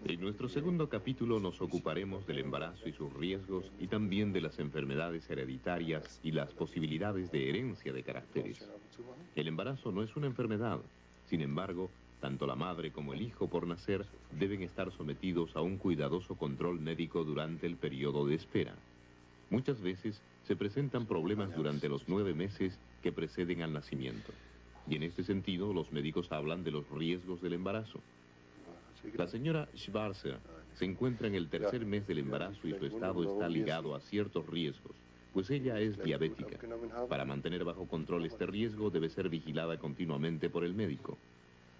En nuestro segundo capítulo nos ocuparemos del embarazo y sus riesgos y también de las enfermedades hereditarias y las posibilidades de herencia de caracteres. El embarazo no es una enfermedad, sin embargo, tanto la madre como el hijo por nacer deben estar sometidos a un cuidadoso control médico durante el periodo de espera. Muchas veces se presentan problemas durante los 9 meses que preceden al nacimiento. Y en este sentido, los médicos hablan de los riesgos del embarazo. La señora Schwarzer se encuentra en el tercer mes del embarazo y su estado está ligado a ciertos riesgos, pues ella es diabética. Para mantener bajo control este riesgo debe ser vigilada continuamente por el médico.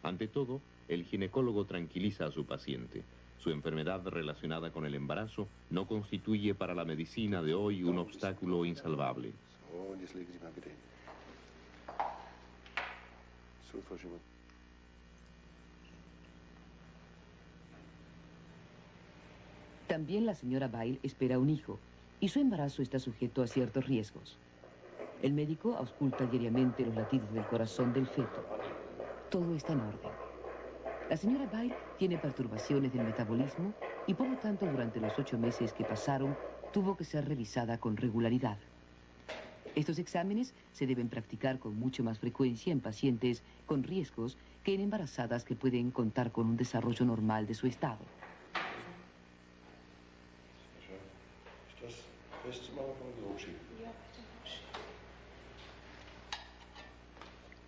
Ante todo, el ginecólogo tranquiliza a su paciente. Su enfermedad relacionada con el embarazo no constituye para la medicina de hoy un obstáculo insalvable. También la señora Bail espera un hijo, y su embarazo está sujeto a ciertos riesgos. El médico ausculta diariamente los latidos del corazón del feto. Todo está en orden. La señora Bail tiene perturbaciones del metabolismo y por lo tanto durante los 8 meses que pasaron tuvo que ser revisada con regularidad. Estos exámenes se deben practicar con mucho más frecuencia en pacientes con riesgos que en embarazadas que pueden contar con un desarrollo normal de su estado.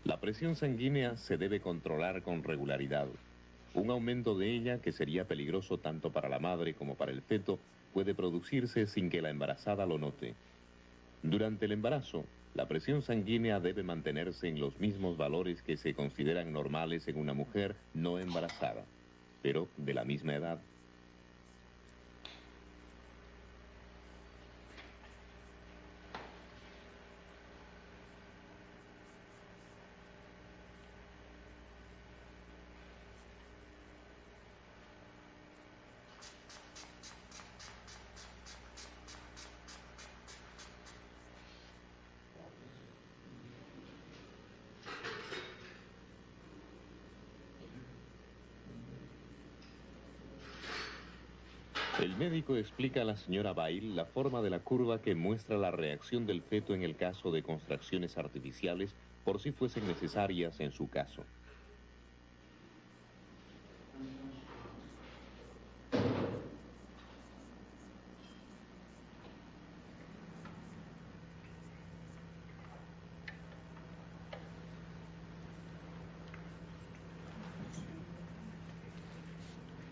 La presión sanguínea se debe controlar con regularidad. Un aumento de ella, que sería peligroso tanto para la madre como para el feto, puede producirse sin que la embarazada lo note. Durante el embarazo, la presión sanguínea debe mantenerse en los mismos valores que se consideran normales en una mujer no embarazada, pero de la misma edad. El médico explica a la señora Bail la forma de la curva que muestra la reacción del feto en el caso de contracciones artificiales, por si fuesen necesarias en su caso.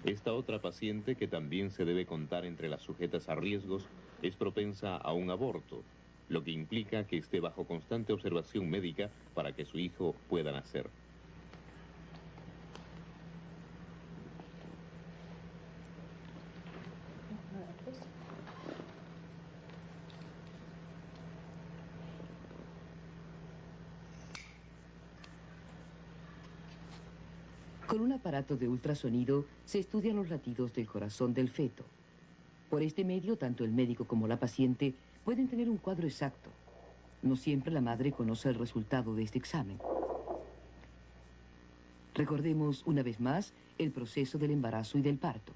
Esta otra paciente, que también se debe contar entre las sujetas a riesgos, es propensa a un aborto, lo que implica que esté bajo constante observación médica para que su hijo pueda nacer. Con un aparato de ultrasonido se estudian los latidos del corazón del feto. Por este medio, tanto el médico como la paciente pueden tener un cuadro exacto. No siempre la madre conoce el resultado de este examen. Recordemos una vez más el proceso del embarazo y del parto.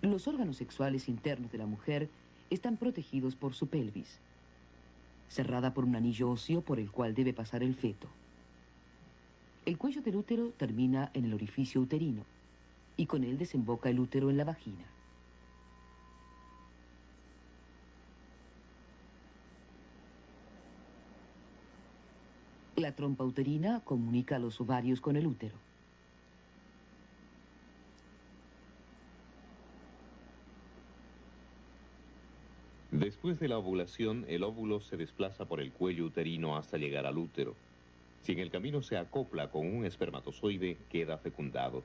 Los órganos sexuales internos de la mujer están protegidos por su pelvis, cerrada por un anillo óseo por el cual debe pasar el feto. El cuello del útero termina en el orificio uterino y con él desemboca el útero en la vagina. La trompa uterina comunica los ovarios con el útero. Después de la ovulación, el óvulo se desplaza por el cuello uterino hasta llegar al útero. Si en el camino se acopla con un espermatozoide, queda fecundado.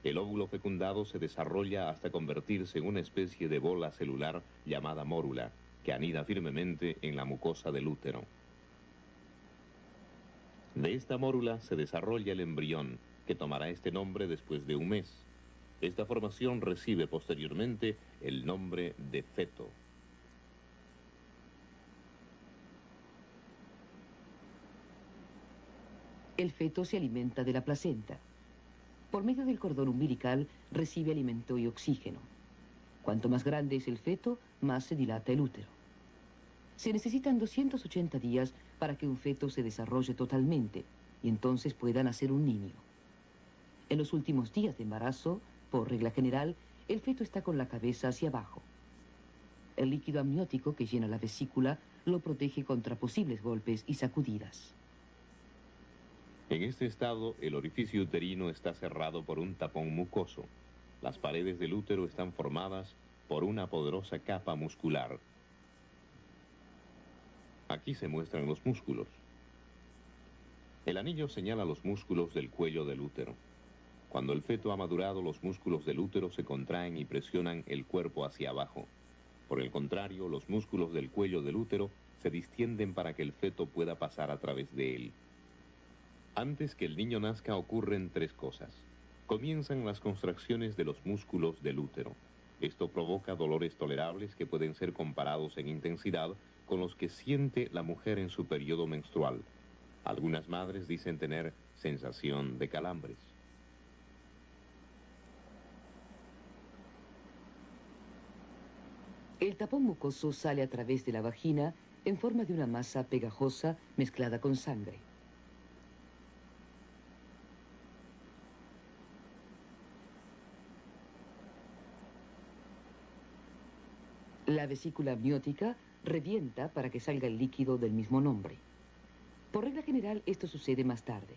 El óvulo fecundado se desarrolla hasta convertirse en una especie de bola celular llamada mórula, que anida firmemente en la mucosa del útero. De esta mórula se desarrolla el embrión, que tomará este nombre después de un mes. Esta formación recibe posteriormente el nombre de feto. El feto se alimenta de la placenta. Por medio del cordón umbilical recibe alimento y oxígeno. Cuanto más grande es el feto, más se dilata el útero. Se necesitan 280 días para que un feto se desarrolle totalmente y entonces pueda nacer un niño. En los últimos días de embarazo, por regla general, el feto está con la cabeza hacia abajo. El líquido amniótico que llena la vesícula lo protege contra posibles golpes y sacudidas. En este estado, el orificio uterino está cerrado por un tapón mucoso. Las paredes del útero están formadas por una poderosa capa muscular. Aquí se muestran los músculos. El anillo señala los músculos del cuello del útero. Cuando el feto ha madurado, los músculos del útero se contraen y presionan el cuerpo hacia abajo. Por el contrario, los músculos del cuello del útero se distienden para que el feto pueda pasar a través de él. Antes que el niño nazca ocurren tres cosas. Comienzan las contracciones de los músculos del útero. Esto provoca dolores tolerables que pueden ser comparados en intensidad con los que siente la mujer en su periodo menstrual. Algunas madres dicen tener sensación de calambres. El tapón mucoso sale a través de la vagina en forma de una masa pegajosa mezclada con sangre. La vesícula amniótica revienta para que salga el líquido del mismo nombre. Por regla general, esto sucede más tarde.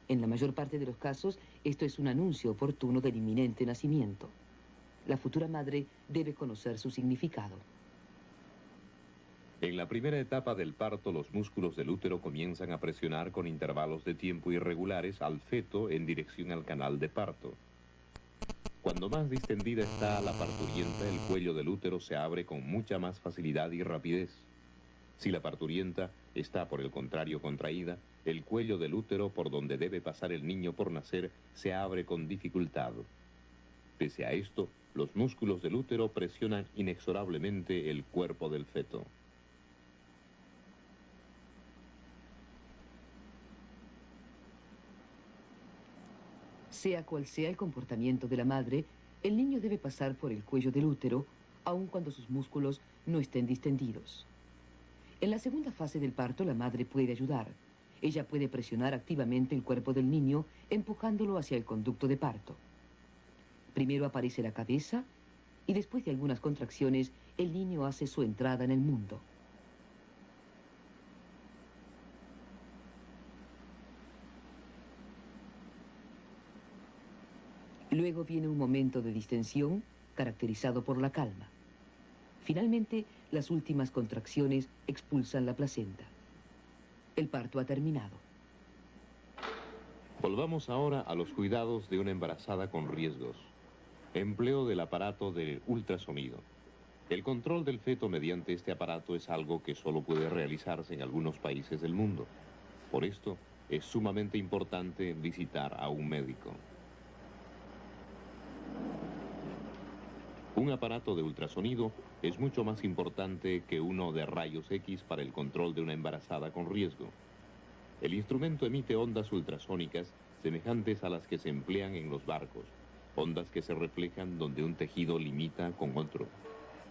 En la mayor parte de los casos, esto es un anuncio oportuno del inminente nacimiento. La futura madre debe conocer su significado. En la primera etapa del parto, los músculos del útero comienzan a presionar con intervalos de tiempo irregulares al feto en dirección al canal de parto. Cuando más distendida está la parturienta, el cuello del útero se abre con mucha más facilidad y rapidez. Si la parturienta está, por el contrario, contraída, el cuello del útero, por donde debe pasar el niño por nacer, se abre con dificultad. Pese a esto, los músculos del útero presionan inexorablemente el cuerpo del feto. Sea cual sea el comportamiento de la madre, el niño debe pasar por el cuello del útero, aun cuando sus músculos no estén distendidos. En la segunda fase del parto, la madre puede ayudar. Ella puede presionar activamente el cuerpo del niño, empujándolo hacia el conducto de parto. Primero aparece la cabeza y después de algunas contracciones, el niño hace su entrada en el mundo. Luego viene un momento de distensión caracterizado por la calma. Finalmente, las últimas contracciones expulsan la placenta. El parto ha terminado. Volvamos ahora a los cuidados de una embarazada con riesgos. Empleo del aparato de ultrasonido. El control del feto mediante este aparato es algo que solo puede realizarse en algunos países del mundo. Por esto, es sumamente importante visitar a un médico. Un aparato de ultrasonido es mucho más importante que uno de rayos X para el control de una embarazada con riesgo. El instrumento emite ondas ultrasónicas semejantes a las que se emplean en los barcos, ondas que se reflejan donde un tejido limita con otro.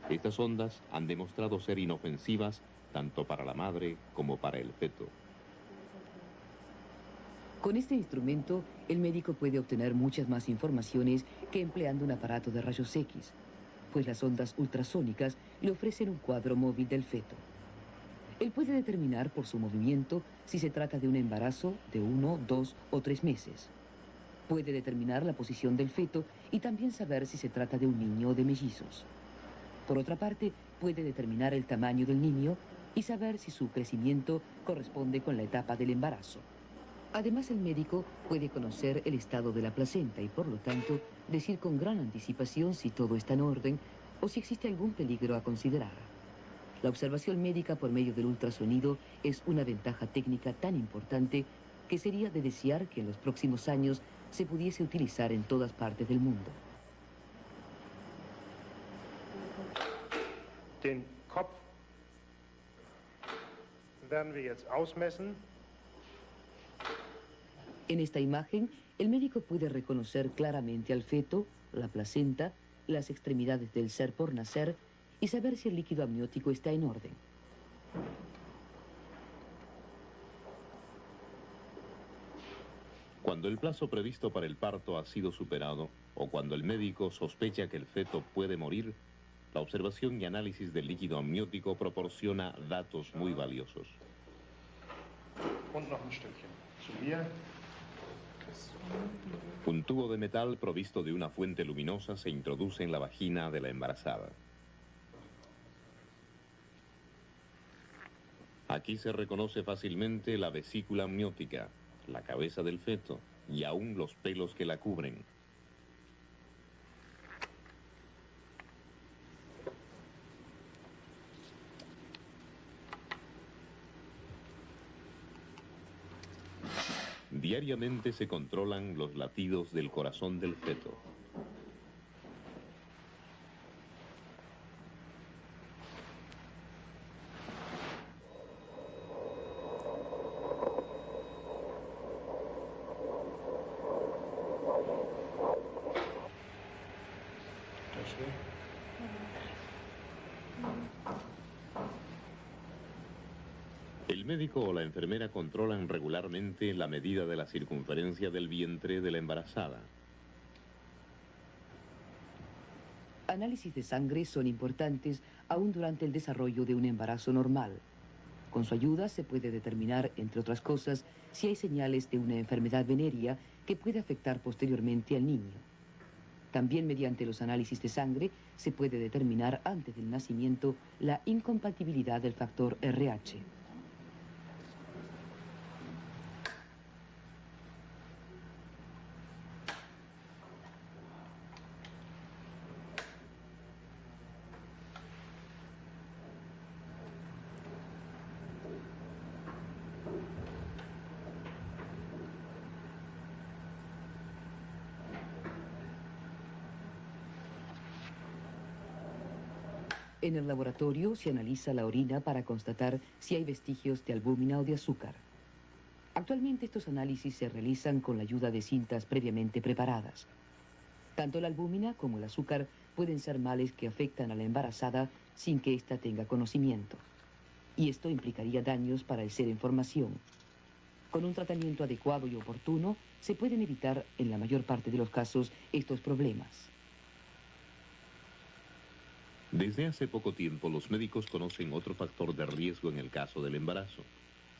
Estas ondas han demostrado ser inofensivas tanto para la madre como para el feto. Con este instrumento, el médico puede obtener muchas más informaciones que empleando un aparato de rayos X, pues las ondas ultrasónicas le ofrecen un cuadro móvil del feto. Él puede determinar por su movimiento si se trata de un embarazo de 1, 2 o 3 meses. Puede determinar la posición del feto y también saber si se trata de un niño o de mellizos. Por otra parte, puede determinar el tamaño del niño y saber si su crecimiento corresponde con la etapa del embarazo. Además, el médico puede conocer el estado de la placenta y, por lo tanto, decir con gran anticipación si todo está en orden o si existe algún peligro a considerar. La observación médica por medio del ultrasonido es una ventaja técnica tan importante que sería de desear que en los próximos años se pudiese utilizar en todas partes del mundo. Den Kopf werden wir jetzt ausmessen. En esta imagen, el médico puede reconocer claramente al feto, la placenta, las extremidades del ser por nacer y saber si el líquido amniótico está en orden. Cuando el plazo previsto para el parto ha sido superado o cuando el médico sospecha que el feto puede morir, la observación y análisis del líquido amniótico proporciona datos muy valiosos. Un tubo de metal provisto de una fuente luminosa se introduce en la vagina de la embarazada. Aquí se reconoce fácilmente la vesícula amniótica, la cabeza del feto y aún los pelos que la cubren. Diariamente se controlan los latidos del corazón del feto. El médico o la enfermera controlan regularmente la medida de la circunferencia del vientre de la embarazada. Análisis de sangre son importantes aún durante el desarrollo de un embarazo normal. Con su ayuda se puede determinar, entre otras cosas, si hay señales de una enfermedad venérea que puede afectar posteriormente al niño. También mediante los análisis de sangre se puede determinar antes del nacimiento la incompatibilidad del factor RH. En el laboratorio se analiza la orina para constatar si hay vestigios de albúmina o de azúcar. Actualmente estos análisis se realizan con la ayuda de cintas previamente preparadas. Tanto la albúmina como el azúcar pueden ser males que afectan a la embarazada sin que ésta tenga conocimiento. Y esto implicaría daños para el ser en formación. Con un tratamiento adecuado y oportuno se pueden evitar en la mayor parte de los casos estos problemas. Desde hace poco tiempo los médicos conocen otro factor de riesgo en el caso del embarazo.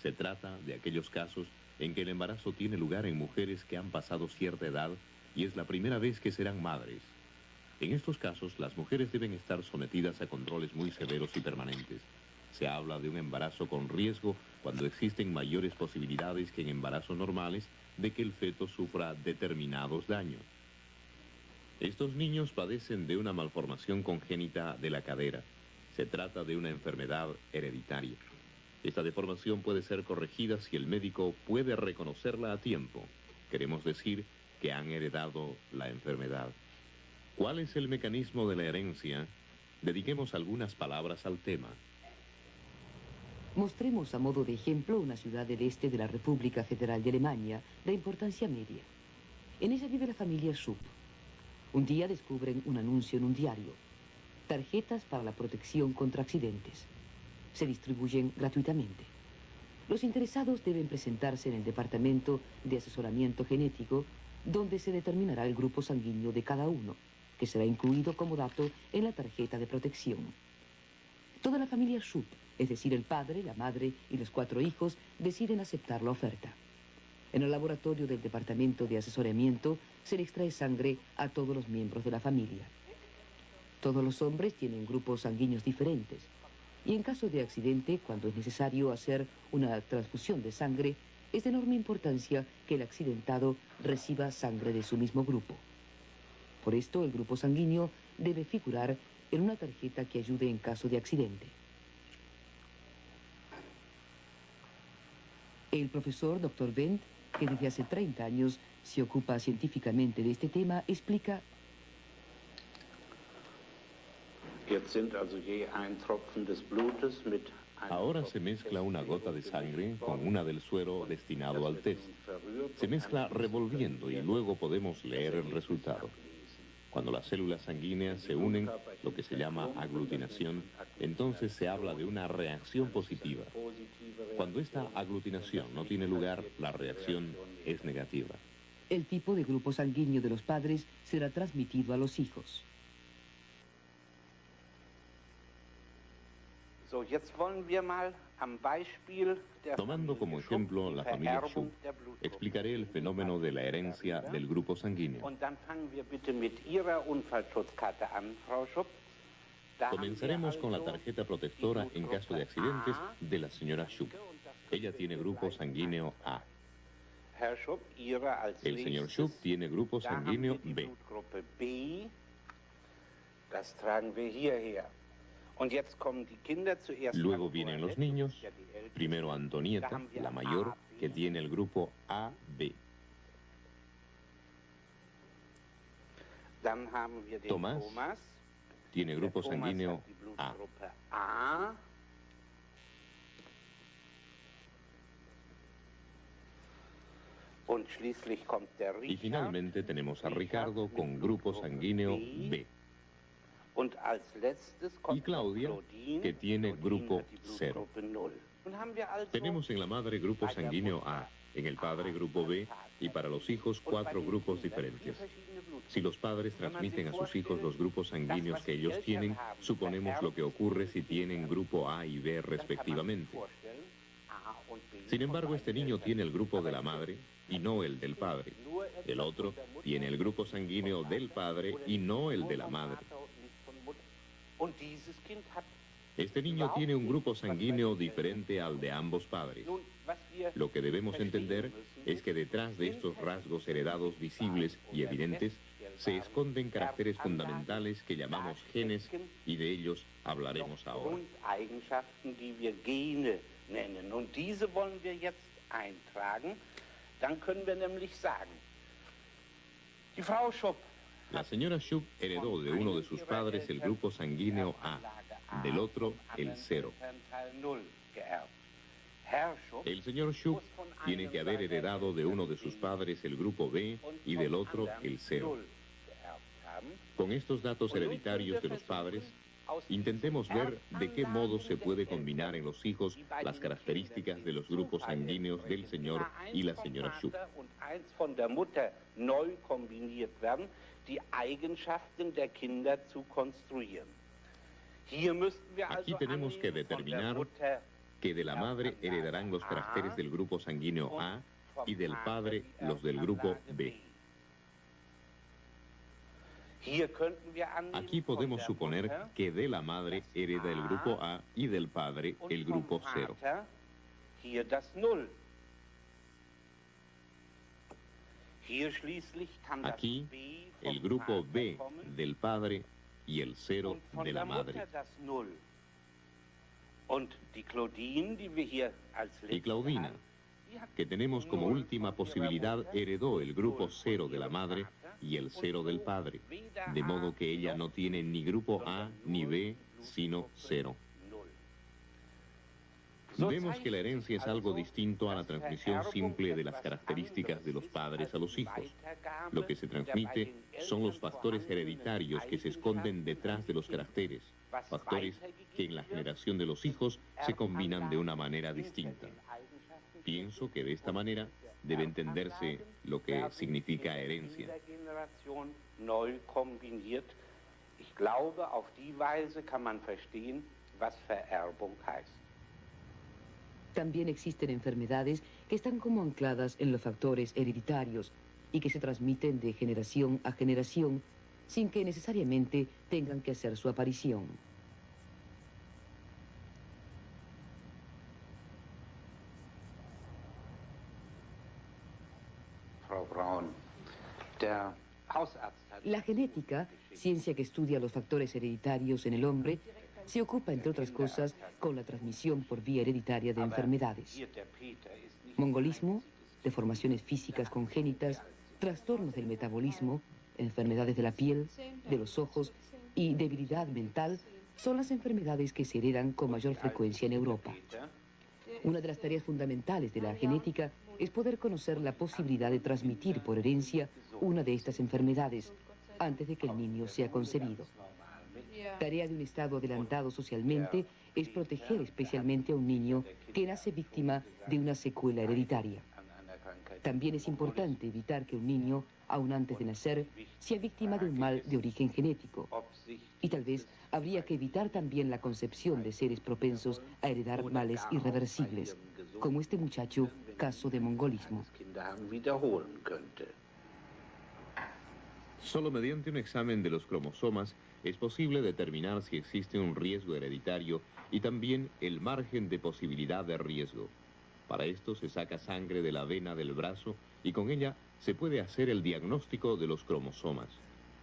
Se trata de aquellos casos en que el embarazo tiene lugar en mujeres que han pasado cierta edad y es la primera vez que serán madres. En estos casos, las mujeres deben estar sometidas a controles muy severos y permanentes. Se habla de un embarazo con riesgo cuando existen mayores posibilidades que en embarazos normales de que el feto sufra determinados daños. Estos niños padecen de una malformación congénita de la cadera. Se trata de una enfermedad hereditaria. Esta deformación puede ser corregida si el médico puede reconocerla a tiempo. Queremos decir que han heredado la enfermedad. ¿Cuál es el mecanismo de la herencia? Dediquemos algunas palabras al tema. Mostremos a modo de ejemplo una ciudad del este de la República Federal de Alemania de importancia media. En ella vive la familia Schupp. Un día descubren un anuncio en un diario. Tarjetas para la protección contra accidentes. Se distribuyen gratuitamente. Los interesados deben presentarse en el Departamento de Asesoramiento Genético, donde se determinará el grupo sanguíneo de cada uno, que será incluido como dato en la tarjeta de protección. Toda la familia Schupp, es decir, el padre, la madre y los 4 hijos, deciden aceptar la oferta. En el laboratorio del Departamento de Asesoramiento se le extrae sangre a todos los miembros de la familia. Todos los hombres tienen grupos sanguíneos diferentes y en caso de accidente, cuando es necesario hacer una transfusión de sangre, es de enorme importancia que el accidentado reciba sangre de su mismo grupo. Por esto, el grupo sanguíneo debe figurar en una tarjeta que ayude en caso de accidente. El profesor Dr. Wendt, que desde hace 30 años se ocupa científicamente de este tema, explica: Jetzt sind also je ein Tropfen des Blutes mit Ahora se mezcla una gota de sangre con una del suero destinado al test. Se mezcla revolviendo y luego podemos leer el resultado. Cuando las células sanguíneas se unen, lo que se llama aglutinación, entonces se habla de una reacción positiva. Cuando esta aglutinación no tiene lugar, la reacción es negativa. El tipo de grupo sanguíneo de los padres será transmitido a los hijos. Tomando como ejemplo la familia Schupp, explicaré el fenómeno de la herencia del grupo sanguíneo. Comenzaremos con la tarjeta protectora en caso de accidentes de la señora Schupp. Ella tiene grupo sanguíneo A. El señor Schupp tiene grupo sanguíneo B. Luego vienen los niños, primero Antonieta, la mayor, que tiene el grupo AB. Tomás tiene grupo sanguíneo A. Y finalmente tenemos a Ricardo con grupo sanguíneo B. Y Claudia, que tiene grupo 0. Tenemos en la madre grupo sanguíneo A, en el padre grupo B, y para los hijos 4 grupos diferentes. Si los padres transmiten a sus hijos los grupos sanguíneos que ellos tienen, suponemos lo que ocurre si tienen grupo A y B respectivamente. Sin embargo, este niño tiene el grupo de la madre y no el del padre. El otro tiene el grupo sanguíneo del padre y no el de la madre. Este niño tiene un grupo sanguíneo diferente al de ambos padres. Lo que debemos entender es que detrás de estos rasgos heredados visibles y evidentes se esconden caracteres fundamentales que llamamos genes y de ellos hablaremos ahora. La señora Schupp heredó de uno de sus padres el grupo sanguíneo A, del otro el 0. El señor Schupp tiene que haber heredado de uno de sus padres el grupo B y del otro el 0. Con estos datos hereditarios de los padres, intentemos ver de qué modo se puede combinar en los hijos las características de los grupos sanguíneos del señor y la señora Schupp. Aquí tenemos que determinar que de la madre heredarán los caracteres del grupo sanguíneo A y del padre los del grupo B. Aquí podemos suponer que de la madre hereda el grupo A y del padre el grupo 0. Aquí el grupo B del padre y el 0 de la madre. Y Claudina, que tenemos como última posibilidad, heredó el grupo 0 de la madre y el 0 del padre, de modo que ella no tiene ni grupo A ni B, sino 0. Vemos que la herencia es algo distinto a la transmisión simple de las características de los padres a los hijos. Lo que se transmite son los factores hereditarios que se esconden detrás de los caracteres, factores que en la generación de los hijos se combinan de una manera distinta. Pienso que de esta manera debe entenderse lo que significa herencia. Ich glaube, auf die Weise kann man verstehen, was Vererbung heißt. También existen enfermedades que están como ancladas en los factores hereditarios y que se transmiten de generación a generación sin que necesariamente tengan que hacer su aparición. Frau Braun, der Hausarzt hat... La genética, ciencia que estudia los factores hereditarios en el hombre, se ocupa, entre otras cosas, con la transmisión por vía hereditaria de enfermedades. Mongolismo, deformaciones físicas congénitas, trastornos del metabolismo, enfermedades de la piel, de los ojos y debilidad mental son las enfermedades que se heredan con mayor frecuencia en Europa. Una de las tareas fundamentales de la genética es poder conocer la posibilidad de transmitir por herencia una de estas enfermedades antes de que el niño sea concebido. Tarea de un Estado adelantado socialmente es proteger especialmente a un niño que nace víctima de una secuela hereditaria. También es importante evitar que un niño, aún antes de nacer, sea víctima de un mal de origen genético. Y tal vez habría que evitar también la concepción de seres propensos a heredar males irreversibles, como este muchacho, caso de mongolismo. Solo mediante un examen de los cromosomas es posible determinar si existe un riesgo hereditario y también el margen de posibilidad de riesgo. Para esto se saca sangre de la vena del brazo y con ella se puede hacer el diagnóstico de los cromosomas.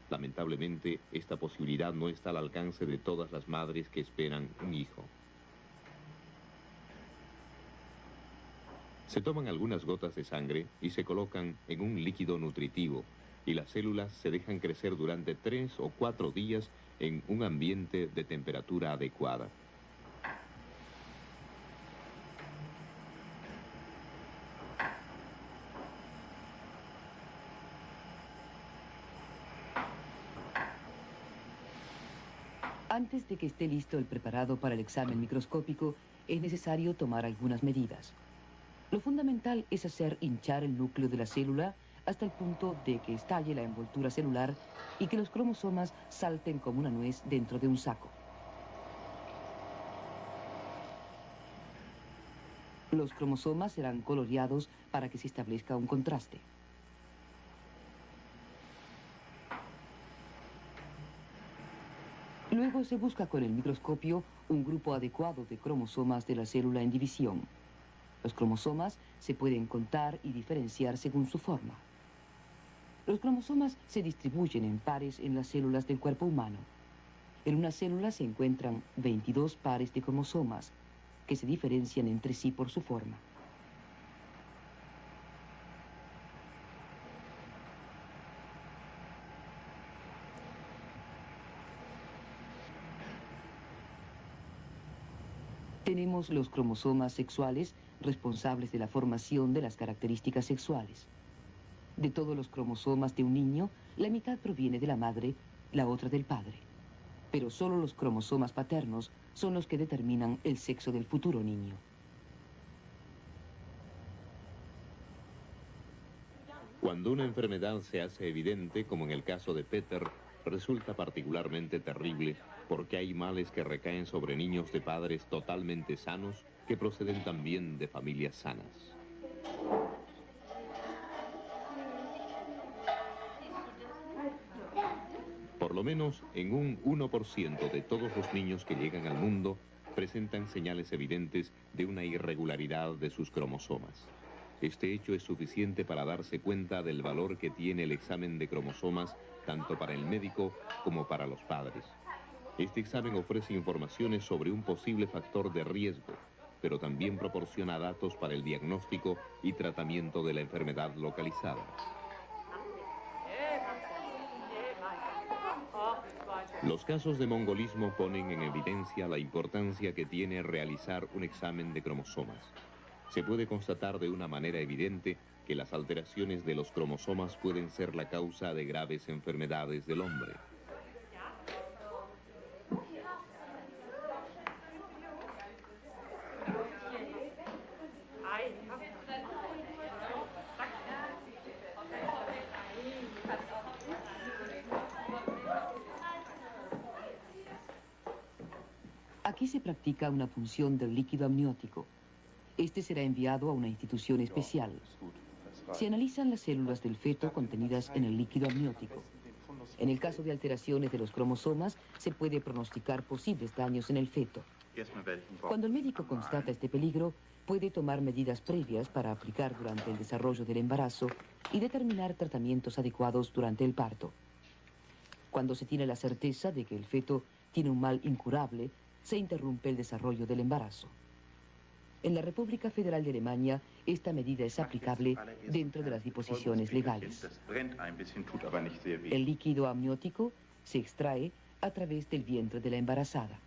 Lamentablemente, esta posibilidad no está al alcance de todas las madres que esperan un hijo. Se toman algunas gotas de sangre y se colocan en un líquido nutritivo, y las células se dejan crecer durante 3 o 4 días en un ambiente de temperatura adecuada. Antes de que esté listo el preparado para el examen microscópico, es necesario tomar algunas medidas. Lo fundamental es hacer hinchar el núcleo de la célula hasta el punto de que estalle la envoltura celular y que los cromosomas salten como una nuez dentro de un saco. Los cromosomas serán coloreados para que se establezca un contraste. Luego se busca con el microscopio un grupo adecuado de cromosomas de la célula en división. Los cromosomas se pueden contar y diferenciar según su forma. Los cromosomas se distribuyen en pares en las células del cuerpo humano. En una célula se encuentran 22 pares de cromosomas que se diferencian entre sí por su forma. Tenemos los cromosomas sexuales responsables de la formación de las características sexuales. De todos los cromosomas de un niño, la mitad proviene de la madre, la otra del padre. Pero solo los cromosomas paternos son los que determinan el sexo del futuro niño. Cuando una enfermedad se hace evidente, como en el caso de Peter, resulta particularmente terrible porque hay males que recaen sobre niños de padres totalmente sanos que proceden también de familias sanas. Por lo menos en un 1% de todos los niños que llegan al mundo presentan señales evidentes de una irregularidad de sus cromosomas. Este hecho es suficiente para darse cuenta del valor que tiene el examen de cromosomas tanto para el médico como para los padres. Este examen ofrece informaciones sobre un posible factor de riesgo, pero también proporciona datos para el diagnóstico y tratamiento de la enfermedad localizada. Los casos de mongolismo ponen en evidencia la importancia que tiene realizar un examen de cromosomas. Se puede constatar de una manera evidente que las alteraciones de los cromosomas pueden ser la causa de graves enfermedades del hombre. Aquí se practica una función del líquido amniótico. Este será enviado a una institución especial. Se analizan las células del feto contenidas en el líquido amniótico. En el caso de alteraciones de los cromosomas, se puede pronosticar posibles daños en el feto. Cuando el médico constata este peligro, puede tomar medidas previas para aplicar durante el desarrollo del embarazo y determinar tratamientos adecuados durante el parto. Cuando se tiene la certeza de que el feto tiene un mal incurable, se interrumpe el desarrollo del embarazo. En la República Federal de Alemania, esta medida es aplicable dentro de las disposiciones legales. El líquido amniótico se extrae a través del vientre de la embarazada.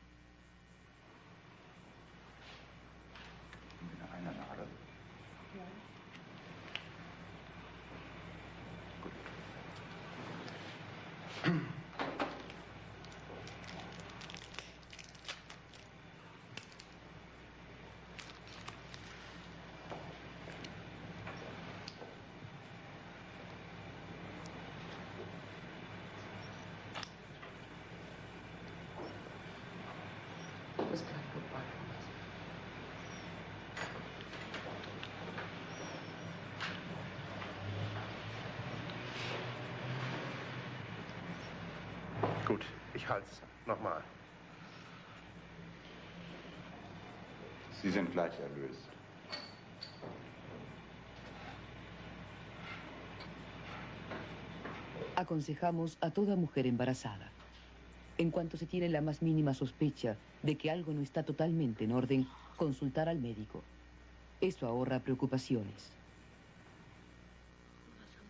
Gut, ich halt's. Nochmal. Sie sind gleich erlöst. Aconsejamos a toda mujer embarazada. En cuanto se tiene la más mínima sospecha de que algo no está totalmente en orden, consultar al médico. Esto ahorra preocupaciones.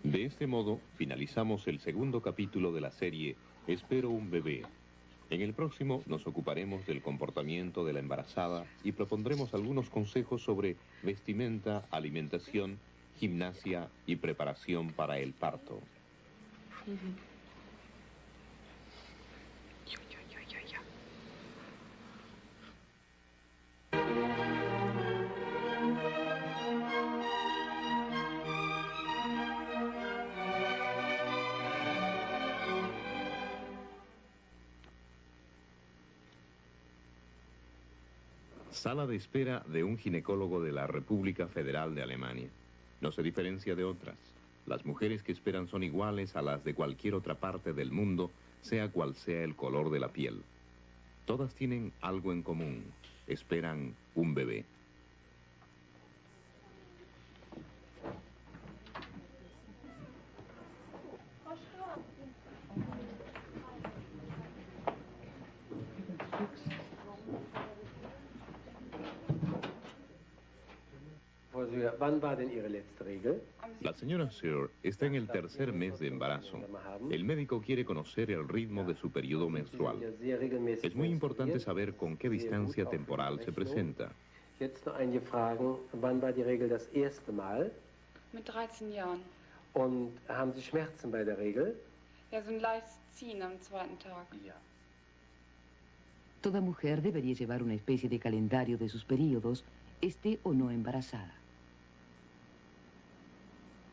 De este modo, finalizamos el segundo capítulo de la serie Espero un bebé. En el próximo nos ocuparemos del comportamiento de la embarazada y propondremos algunos consejos sobre vestimenta, alimentación, gimnasia y preparación para el parto. Sala de espera de un ginecólogo de la República Federal de Alemania. No se diferencia de otras. Las mujeres que esperan son iguales a las de cualquier otra parte del mundo, sea cual sea el color de la piel. Todas tienen algo en común. Esperan un bebé. Wann war denn Ihre letzte Regel? La señora Sir está en el tercer mes de embarazo. El médico quiere conocer el ritmo de su periodo menstrual. Es muy importante saber con qué distancia temporal se presenta. Jetzt noch einige Fragen. Wann war die Regel das erste Mal? Mit 13 Jahren. Und haben Sie Schmerzen bei der Regel? Ja, so ein leichtes Ziehen am zweiten Tag. Ja. Toda mujer debería llevar una especie de calendario de sus periodos, esté o no embarazada.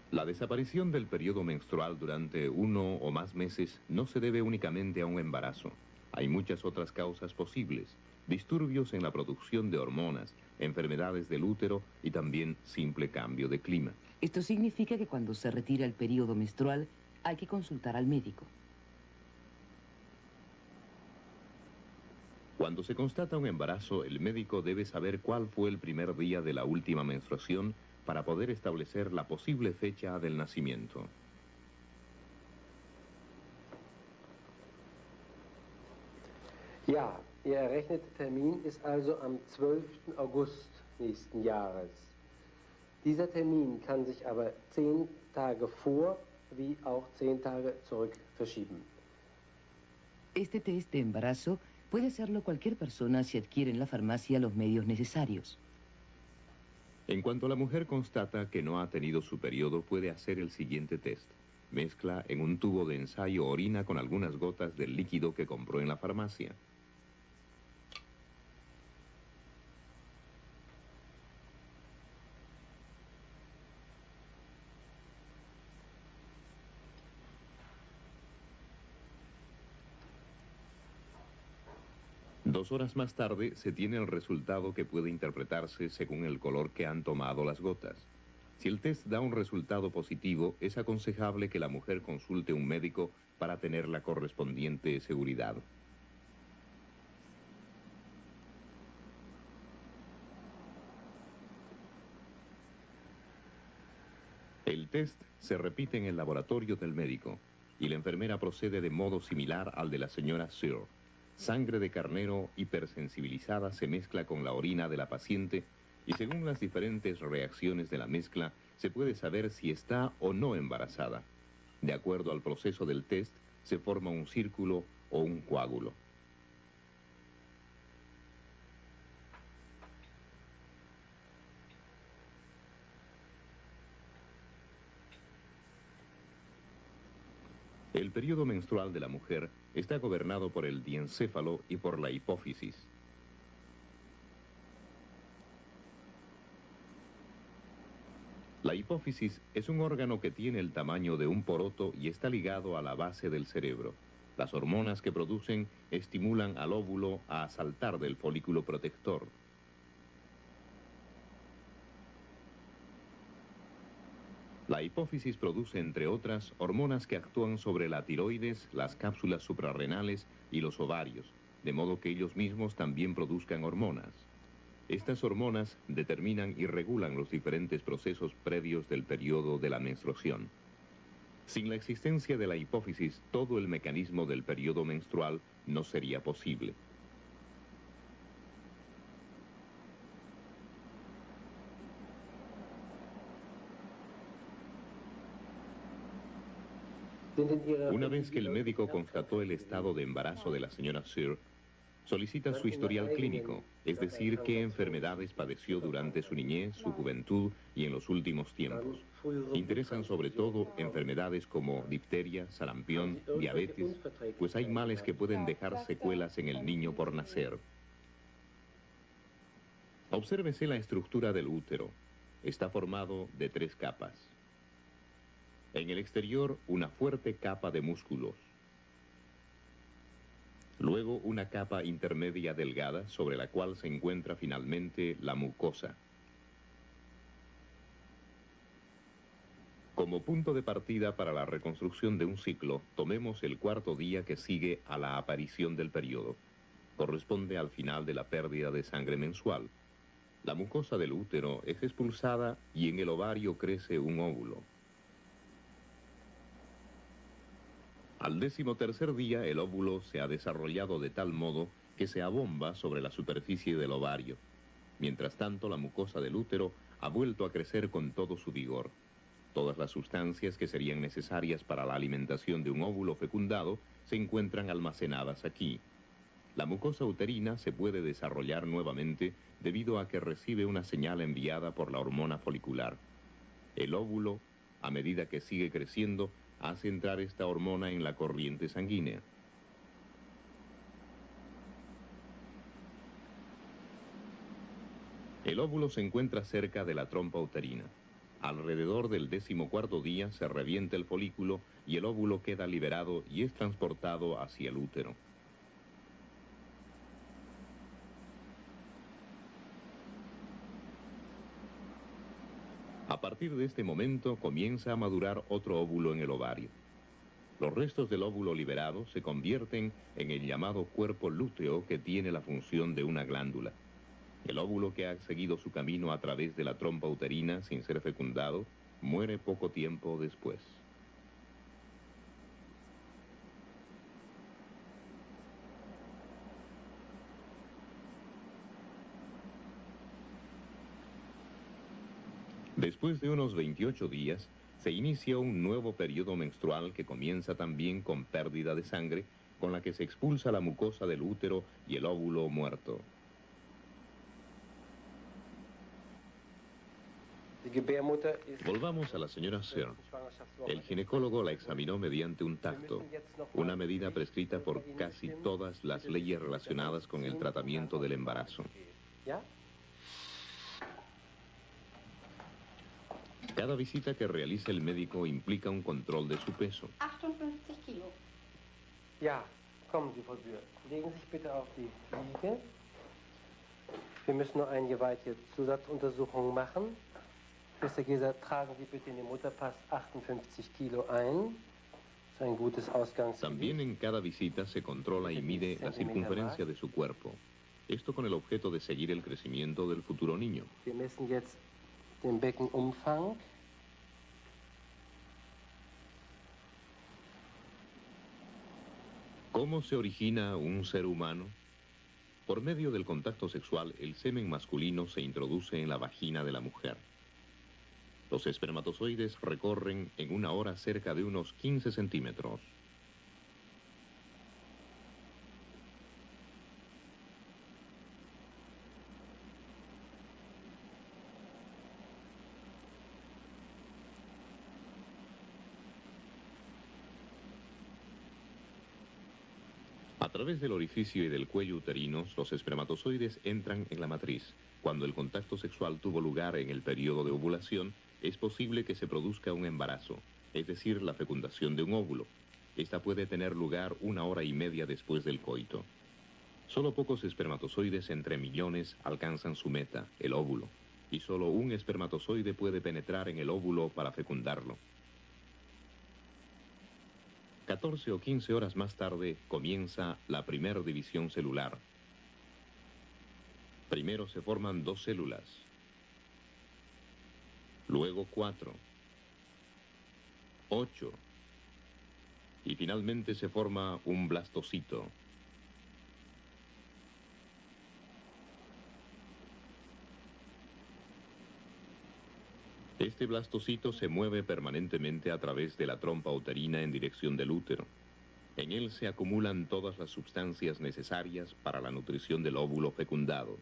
La desaparición del periodo menstrual durante 1 o más meses no se debe únicamente a un embarazo. Hay muchas otras causas posibles: disturbios en la producción de hormonas, enfermedades del útero y también simple cambio de clima. Esto significa que cuando se retira el periodo menstrual hay que consultar al médico. Cuando se constata un embarazo, el médico debe saber cuál fue el primer día de la última menstruación para poder establecer la posible fecha del nacimiento. Ja, Ihr errechneter Termin ist also am 12. August nächsten Jahres. Dieser Termin kann sich aber 10 Tage vor wie auch 10 Tage zurück verschieben. Este test de embarazo puede hacerlo cualquier persona si adquiere en la farmacia los medios necesarios. En cuanto la mujer constata que no ha tenido su periodo, puede hacer el siguiente test. Mezcla en un tubo de ensayo orina con algunas gotas del líquido que compró en la farmacia. Dos horas más tarde se tiene el resultado que puede interpretarse según el color que han tomado las gotas. Si el test da un resultado positivo, es aconsejable que la mujer consulte un médico para tener la correspondiente seguridad. El test se repite en el laboratorio del médico y la enfermera procede de modo similar al de la señora Sir. Sangre de carnero hipersensibilizada se mezcla con la orina de la paciente y según las diferentes reacciones de la mezcla se puede saber si está o no embarazada. De acuerdo al proceso del test, se forma un círculo o un coágulo. El periodo menstrual de la mujer está gobernado por el diencéfalo y por la hipófisis. La hipófisis es un órgano que tiene el tamaño de un poroto y está ligado a la base del cerebro. Las hormonas que producen estimulan al óvulo a saltar del folículo protector. La hipófisis produce, entre otras, hormonas que actúan sobre la tiroides, las cápsulas suprarrenales y los ovarios, de modo que ellos mismos también produzcan hormonas. Estas hormonas determinan y regulan los diferentes procesos previos del periodo de la menstruación. Sin la existencia de la hipófisis, todo el mecanismo del periodo menstrual no sería posible. Una vez que el médico constató el estado de embarazo de la señora Sir, solicita su historial clínico, es decir, qué enfermedades padeció durante su niñez, su juventud y en los últimos tiempos. Interesan sobre todo enfermedades como difteria, sarampión, diabetes, pues hay males que pueden dejar secuelas en el niño por nacer. Obsérvese la estructura del útero. Está formado de 3 capas. En el exterior, una fuerte capa de músculos. Luego, una capa intermedia delgada sobre la cual se encuentra finalmente la mucosa. Como punto de partida para la reconstrucción de un ciclo, tomemos el 4.º día que sigue a la aparición del periodo. Corresponde al final de la pérdida de sangre mensual. La mucosa del útero es expulsada y en el ovario crece un óvulo. Al 13.º día, el óvulo se ha desarrollado de tal modo que se abomba sobre la superficie del ovario. Mientras tanto, la mucosa del útero ha vuelto a crecer con todo su vigor. Todas las sustancias que serían necesarias para la alimentación de un óvulo fecundado se encuentran almacenadas aquí. La mucosa uterina se puede desarrollar nuevamente debido a que recibe una señal enviada por la hormona folicular. El óvulo, a medida que sigue creciendo, hace entrar esta hormona en la corriente sanguínea. El óvulo se encuentra cerca de la trompa uterina. Alrededor del 14.º día se revienta el folículo y el óvulo queda liberado y es transportado hacia el útero. A partir de este momento comienza a madurar otro óvulo en el ovario. Los restos del óvulo liberado se convierten en el llamado cuerpo lúteo, que tiene la función de una glándula. El óvulo, que ha seguido su camino a través de la trompa uterina sin ser fecundado, muere poco tiempo después. Después de unos 28 días, se inicia un nuevo periodo menstrual que comienza también con pérdida de sangre, con la que se expulsa la mucosa del útero y el óvulo muerto. Volvamos a la señora Sir. El ginecólogo la examinó mediante un tacto, una medida prescrita por casi todas las leyes relacionadas con el tratamiento del embarazo. Cada visita que realiza el médico implica un control de su peso. 58 Kilo. Ja, kommen Sie, Frau Dürr. Legen Sie sich bitte auf die Liege. Wir müssen noch einige weitere Zusatzuntersuchungen machen. Schwester Geser, tragen Sie bitte in den Mutterpass 58 Kilo ein. Das ist ein gutes Ausgangsgewicht. También en cada visita se controla y mide la circunferencia de su cuerpo. Esto con el objeto de seguir el crecimiento del futuro niño. Wir messen jetzt den Beckenumfang. ¿Cómo se origina un ser humano? Por medio del contacto sexual, el semen masculino se introduce en la vagina de la mujer. Los espermatozoides recorren en una hora cerca de unos 15 centímetros. A través del orificio y del cuello uterinos, los espermatozoides entran en la matriz. Cuando el contacto sexual tuvo lugar en el periodo de ovulación, es posible que se produzca un embarazo, es decir, la fecundación de un óvulo. Esta puede tener lugar 1 hora y media después del coito. Solo pocos espermatozoides entre millones alcanzan su meta, el óvulo, y solo un espermatozoide puede penetrar en el óvulo para fecundarlo. 14 o 15 horas más tarde comienza la primera división celular. Primero se forman 2 células, luego 4, 8, y finalmente se forma un blastocito. Este blastocito se mueve permanentemente a través de la trompa uterina en dirección del útero. En él se acumulan todas las sustancias necesarias para la nutrición del óvulo fecundado.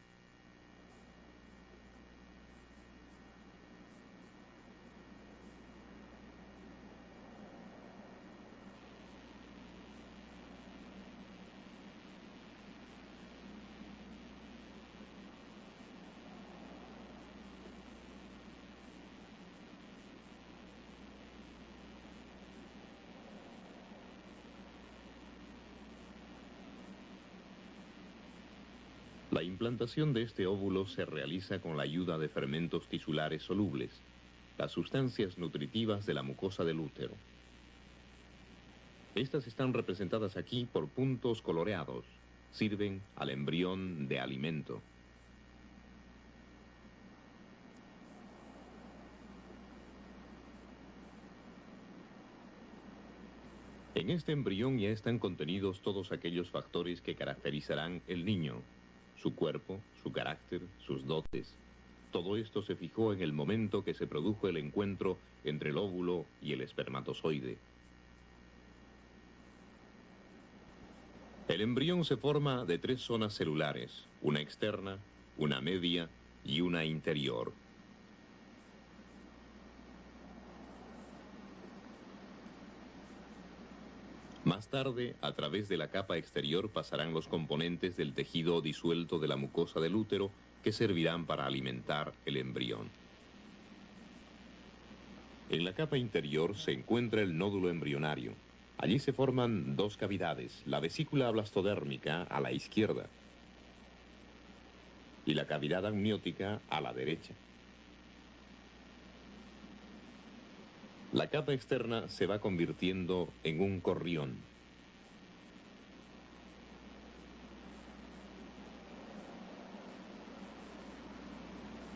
La implantación de este óvulo se realiza con la ayuda de fermentos tisulares solubles, las sustancias nutritivas de la mucosa del útero. Estas están representadas aquí por puntos coloreados. Sirven al embrión de alimento. En este embrión ya están contenidos todos aquellos factores que caracterizarán el niño. Su cuerpo, su carácter, sus dotes. Todo esto se fijó en el momento que se produjo el encuentro entre el óvulo y el espermatozoide. El embrión se forma de 3 zonas celulares, una externa, una media y una interior. Más tarde, a través de la capa exterior pasarán los componentes del tejido disuelto de la mucosa del útero que servirán para alimentar el embrión. En la capa interior se encuentra el nódulo embrionario. Allí se forman 2 cavidades, la vesícula blastodérmica a la izquierda y la cavidad amniótica a la derecha. La capa externa se va convirtiendo en un corrión.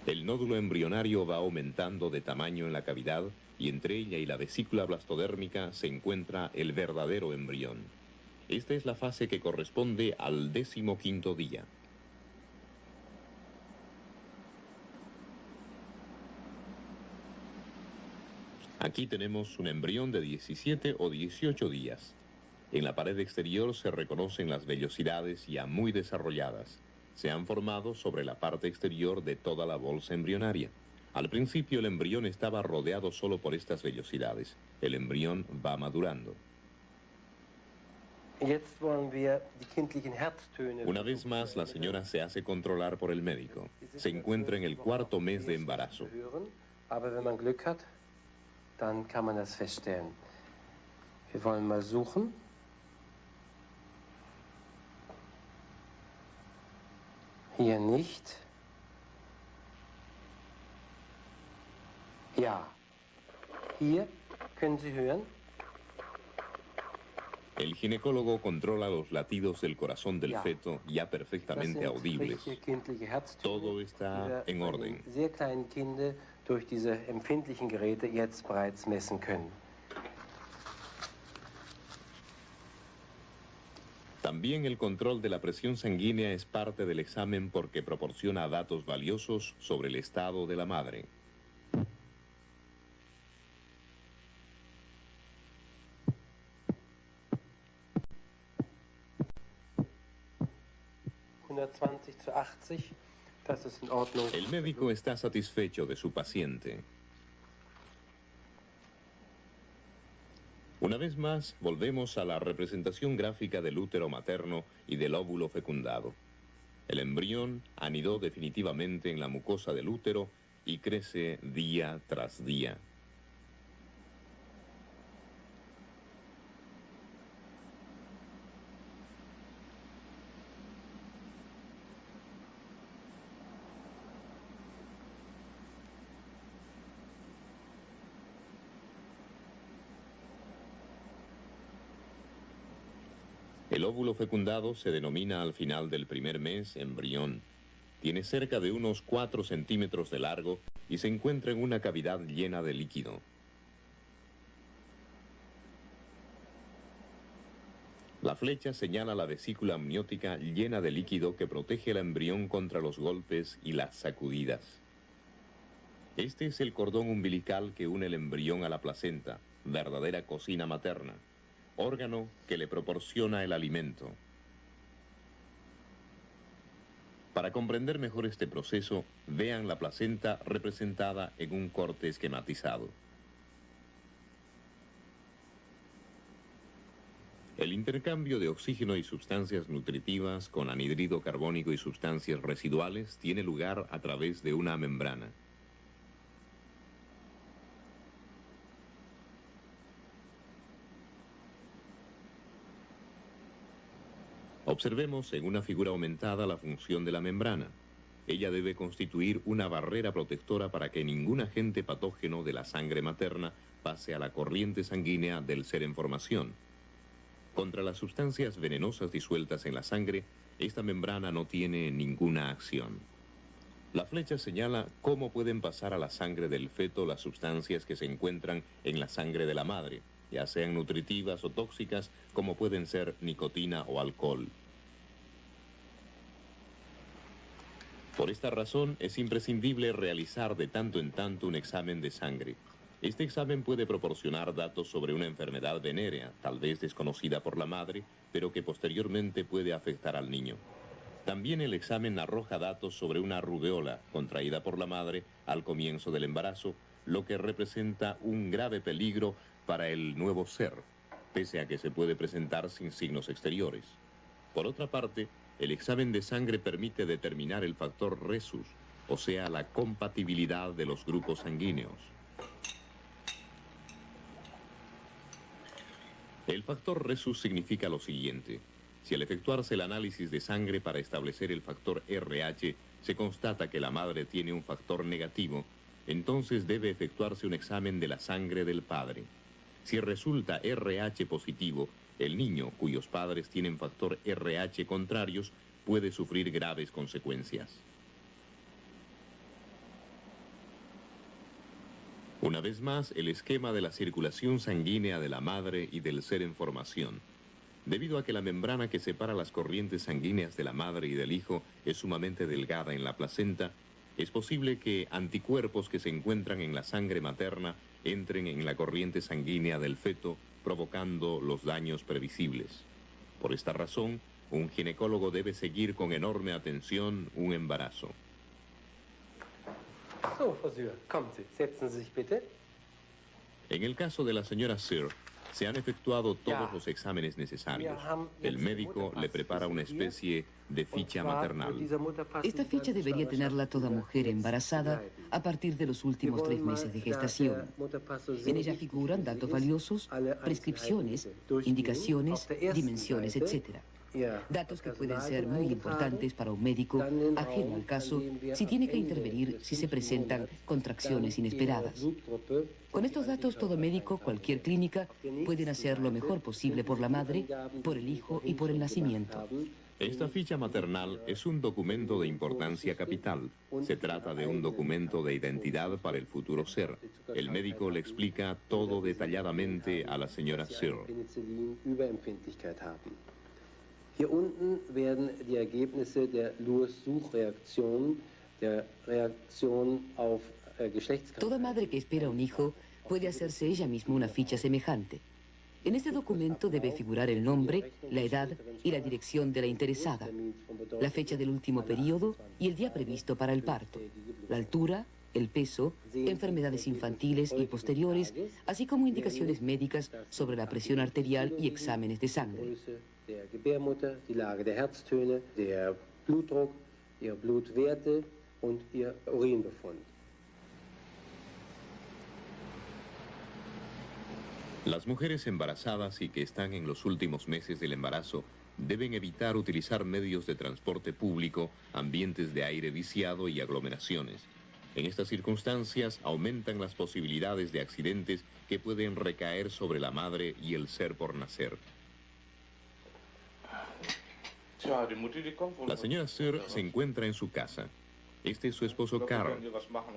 El nódulo embrionario va aumentando de tamaño en la cavidad y entre ella y la vesícula blastodérmica se encuentra el verdadero embrión. Esta es la fase que corresponde al 15º día. Aquí tenemos un embrión de 17 o 18 días. En la pared exterior se reconocen las vellosidades ya muy desarrolladas. Se han formado sobre la parte exterior de toda la bolsa embrionaria. Al principio el embrión estaba rodeado solo por estas vellosidades. El embrión va madurando. Una vez más, la señora se hace controlar por el médico. Se encuentra en el 4.º mes de embarazo. Dann kann man das feststellen. Wir wollen mal suchen. Hier nicht. Ja. Hier können Sie hören. El ginecólogo controla los latidos del corazón del feto ya perfectamente audibles. Todo está en orden. Sehr kleinen Kinder durch diese empfindlichen Geräte jetzt bereits messen können. También el control de la presión sanguínea es parte del examen porque proporciona datos valiosos sobre el estado de la madre. El médico está satisfecho de su paciente. Una vez más, volvemos a la representación gráfica del útero materno y del óvulo fecundado. El embrión anidó definitivamente en la mucosa del útero y crece día tras día. El óvulo fecundado se denomina al final del primer mes embrión. Tiene cerca de unos 4 centímetros de largo y se encuentra en una cavidad llena de líquido. La flecha señala la vesícula amniótica llena de líquido que protege al embrión contra los golpes y las sacudidas. Este es el cordón umbilical que une el embrión a la placenta, verdadera cocina materna, órgano que le proporciona el alimento. Para comprender mejor este proceso, vean la placenta representada en un corte esquematizado. El intercambio de oxígeno y sustancias nutritivas con anhídrido carbónico y sustancias residuales tiene lugar a través de una membrana. Observemos en una figura aumentada la función de la membrana. Ella debe constituir una barrera protectora para que ningún agente patógeno de la sangre materna pase a la corriente sanguínea del ser en formación. Contra las sustancias venenosas disueltas en la sangre, esta membrana no tiene ninguna acción. La flecha señala cómo pueden pasar a la sangre del feto las sustancias que se encuentran en la sangre de la madre, ya sean nutritivas o tóxicas, como pueden ser nicotina o alcohol. Por esta razón, es imprescindible realizar de tanto en tanto un examen de sangre. Este examen puede proporcionar datos sobre una enfermedad venérea, tal vez desconocida por la madre, pero que posteriormente puede afectar al niño. También el examen arroja datos sobre una rubeola contraída por la madre al comienzo del embarazo, lo que representa un grave peligro para el nuevo ser, pese a que se puede presentar sin signos exteriores. Por otra parte, el examen de sangre permite determinar el factor rhesus, o sea, la compatibilidad de los grupos sanguíneos. El factor rhesus significa lo siguiente: si al efectuarse el análisis de sangre para establecer el factor RH se constata que la madre tiene un factor negativo, entonces debe efectuarse un examen de la sangre del padre. Si resulta RH positivo, el niño cuyos padres tienen factor RH contrarios puede sufrir graves consecuencias. Una vez más, el esquema de la circulación sanguínea de la madre y del ser en formación. Debido a que la membrana que separa las corrientes sanguíneas de la madre y del hijo es sumamente delgada en la placenta, es posible que anticuerpos que se encuentran en la sangre materna entren en la corriente sanguínea del feto, provocando los daños previsibles. Por esta razón, un ginecólogo debe seguir con enorme atención un embarazo. So, Frau Syr, kommen Sie, setzen Sie sich bitte. En el caso de la señora Syr, se han efectuado todos los exámenes necesarios. El médico le prepara una especie de ficha maternal. Esta ficha debería tenerla toda mujer embarazada a partir de los últimos 3 meses de gestación. En ella figuran datos valiosos, prescripciones, indicaciones, dimensiones, etc. Datos que pueden ser muy importantes para un médico, ajeno al caso, si tiene que intervenir si se presentan contracciones inesperadas. Con estos datos, todo médico, cualquier clínica, pueden hacer lo mejor posible por la madre, por el hijo y por el nacimiento. Esta ficha maternal es un documento de importancia capital. Se trata de un documento de identidad para el futuro ser. El médico le explica todo detalladamente a la señora Syr. Hier unten werden die Ergebnisse der Lewis-Suchreaktion, der Reaktion auf Geschlechtskrankheiten. Toda madre que espera un hijo puede hacerse ella misma una ficha semejante. En este documento debe figurar el nombre, la edad y la dirección de la interesada, la fecha del último periodo y el día previsto para el parto, la altura, el peso, enfermedades infantiles y posteriores, así como indicaciones médicas sobre la presión arterial y exámenes de sangre. Der Gebärmutter, die Lage der Herztöne, der Blutdruck, ihre Blutwerte und ihr Urinbefund. Las mujeres embarazadas y que están en los últimos meses del embarazo deben evitar utilizar medios de transporte público, ambientes de aire viciado y aglomeraciones. En estas circunstancias aumentan las posibilidades de accidentes que pueden recaer sobre la madre y el ser por nacer. La señora Sir se encuentra en su casa. Este es su esposo Carl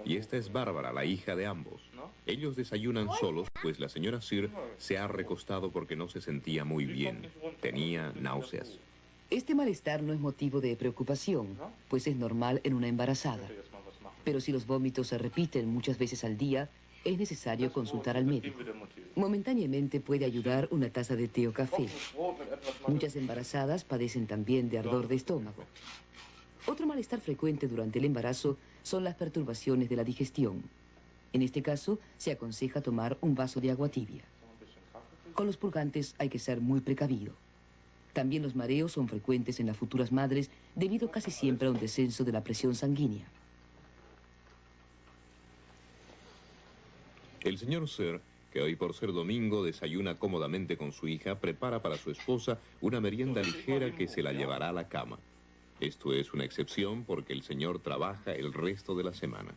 y esta es Bárbara, la hija de ambos. Ellos desayunan solos, pues la señora Sir se ha recostado porque no se sentía muy bien. Tenía náuseas. Este malestar no es motivo de preocupación, pues es normal en una embarazada. Pero si los vómitos se repiten muchas veces al día, es necesario consultar al médico. Momentáneamente puede ayudar una taza de té o café. Muchas embarazadas padecen también de ardor de estómago. Otro malestar frecuente durante el embarazo son las perturbaciones de la digestión. En este caso, se aconseja tomar un vaso de agua tibia. Con los purgantes hay que ser muy precavido. También los mareos son frecuentes en las futuras madres debido casi siempre a un descenso de la presión sanguínea. El señor Sir, que hoy por ser domingo desayuna cómodamente con su hija, prepara para su esposa una merienda ligera que se la llevará a la cama. Esto es una excepción porque el señor trabaja el resto de la semana.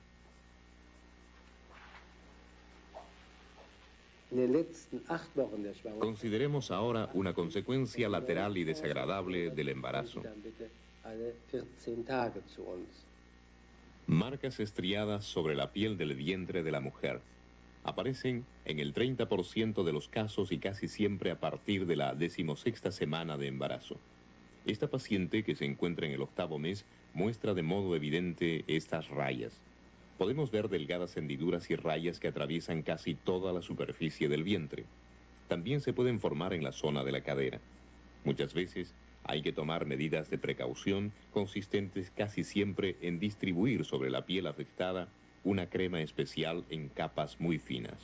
Consideremos ahora una consecuencia lateral y desagradable del embarazo. Marcas estriadas sobre la piel del vientre de la mujer. Aparecen en el 30% de los casos y casi siempre a partir de la 16ª semana de embarazo. Esta paciente, que se encuentra en el 8º mes, muestra de modo evidente estas rayas. Podemos ver delgadas hendiduras y rayas que atraviesan casi toda la superficie del vientre. También se pueden formar en la zona de la cadera. Muchas veces hay que tomar medidas de precaución consistentes casi siempre en distribuir sobre la piel afectada una crema especial en capas muy finas.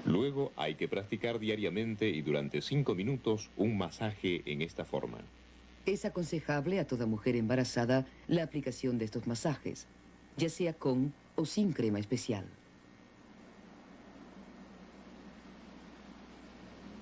Luego hay que practicar diariamente y durante 5 minutos un masaje en esta forma. Es aconsejable a toda mujer embarazada la aplicación de estos masajes, ya sea con o sin crema especial.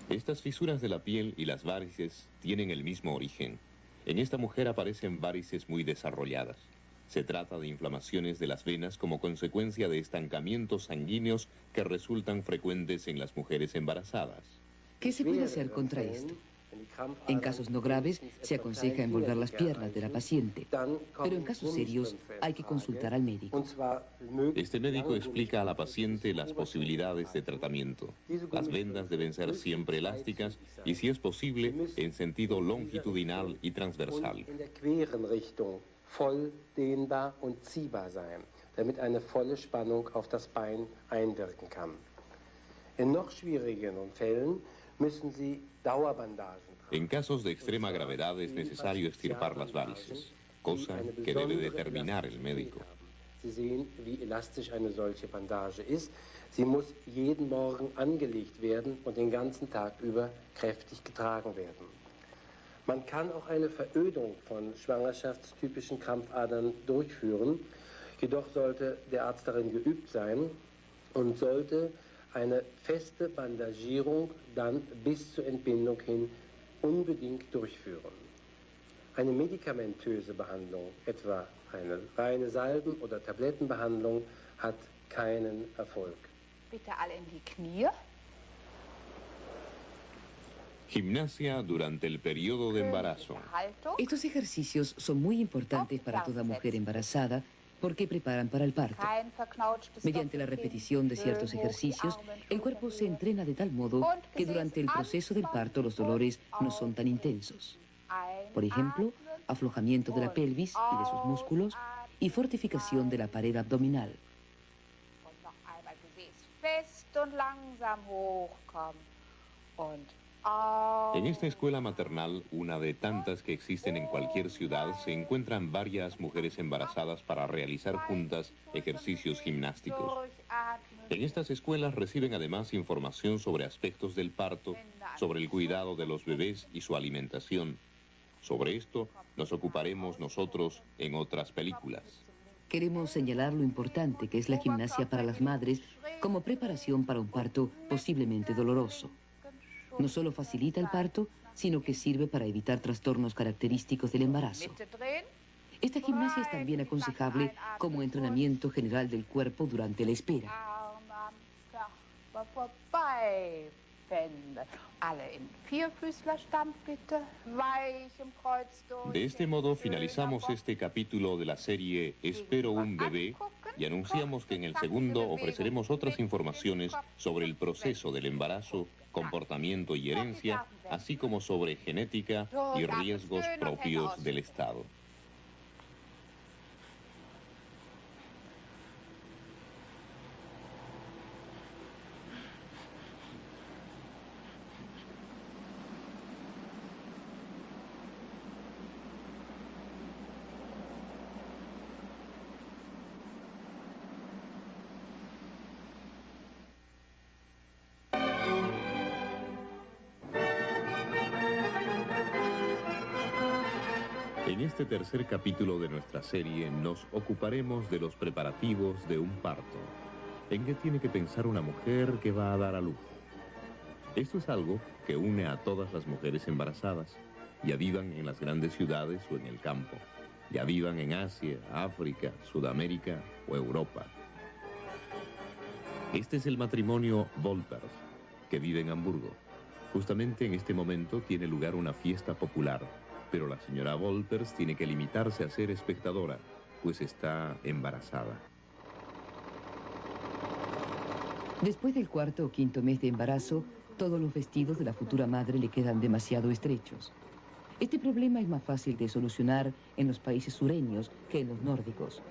Estas fisuras de la piel y las varices tienen el mismo origen. En esta mujer aparecen varices muy desarrolladas. Se trata de inflamaciones de las venas como consecuencia de estancamientos sanguíneos que resultan frecuentes en las mujeres embarazadas. ¿Qué se puede hacer contra esto? En casos no graves, se aconseja envolver las piernas de la paciente, pero en casos serios hay que consultar al médico. Este médico explica a la paciente las posibilidades de tratamiento. Las vendas deben ser siempre elásticas y, si es posible, en sentido longitudinal y transversal. Voll dehnbar und ziehbar sein, damit eine volle Spannung auf das Bein einwirken kann. In noch schwierigeren Fällen müssen Sie Dauerbandagen tragen. En casos de extrema gravedad es necesario extirpar las varices, cosa que debe determinar el médico. Sie sehen, wie elastisch eine solche Bandage ist. Sie muss jeden Morgen angelegt werden und den ganzen Tag über kräftig getragen werden. Man kann auch eine Verödung von schwangerschaftstypischen Krampfadern durchführen. Jedoch sollte der Arzt darin geübt sein und sollte eine feste Bandagierung dann bis zur Entbindung hin unbedingt durchführen. Eine medikamentöse Behandlung, etwa eine reine Salben- oder Tablettenbehandlung, hat keinen Erfolg. Bitte alle in die Knie. Gimnasia durante el periodo de embarazo. Estos ejercicios son muy importantes para toda mujer embarazada porque preparan para el parto. Mediante la repetición de ciertos ejercicios, el cuerpo se entrena de tal modo que durante el proceso del parto los dolores no son tan intensos. Por ejemplo, aflojamiento de la pelvis y de sus músculos y fortificación de la pared abdominal. En esta escuela maternal, una de tantas que existen en cualquier ciudad, se encuentran varias mujeres embarazadas para realizar juntas ejercicios gimnásticos. En estas escuelas reciben además información sobre aspectos del parto, sobre el cuidado de los bebés y su alimentación. Sobre esto nos ocuparemos nosotros en otras películas. Queremos señalar lo importante que es la gimnasia para las madres como preparación para un parto posiblemente doloroso. No solo facilita el parto, sino que sirve para evitar trastornos característicos del embarazo. Esta gimnasia es también aconsejable como entrenamiento general del cuerpo durante la espera. De este modo finalizamos este capítulo de la serie Espero un bebé y anunciamos que en el segundo ofreceremos otras informaciones sobre el proceso del embarazo, comportamiento y herencia, así como sobre genética y riesgos propios del Estado. En este tercer capítulo de nuestra serie nos ocuparemos de los preparativos de un parto. ¿En qué tiene que pensar una mujer que va a dar a luz? Esto es algo que une a todas las mujeres embarazadas, ya vivan en las grandes ciudades o en el campo, ya vivan en Asia, África, Sudamérica o Europa. Este es el matrimonio Wolters, que vive en Hamburgo. Justamente en este momento tiene lugar una fiesta popular, pero la señora Wolters tiene que limitarse a ser espectadora, pues está embarazada. Después del cuarto o quinto mes de embarazo, todos los vestidos de la futura madre le quedan demasiado estrechos. Este problema es más fácil de solucionar en los países sureños que en los nórdicos,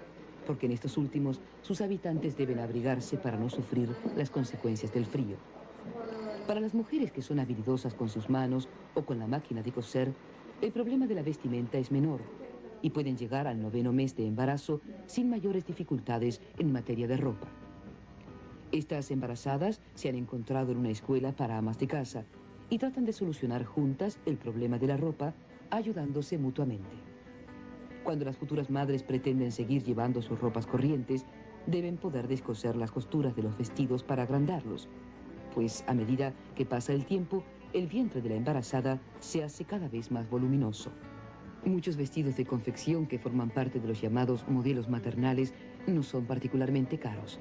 porque en estos últimos sus habitantes deben abrigarse para no sufrir las consecuencias del frío. Para las mujeres que son habilidosas con sus manos o con la máquina de coser, el problema de la vestimenta es menor y pueden llegar al 9º mes de embarazo sin mayores dificultades en materia de ropa. Estas embarazadas se han encontrado en una escuela para amas de casa y tratan de solucionar juntas el problema de la ropa, ayudándose mutuamente. Cuando las futuras madres pretenden seguir llevando sus ropas corrientes, deben poder descoser las costuras de los vestidos para agrandarlos, pues a medida que pasa el tiempo, el vientre de la embarazada se hace cada vez más voluminoso. Muchos vestidos de confección que forman parte de los llamados modelos maternales no son particularmente caros.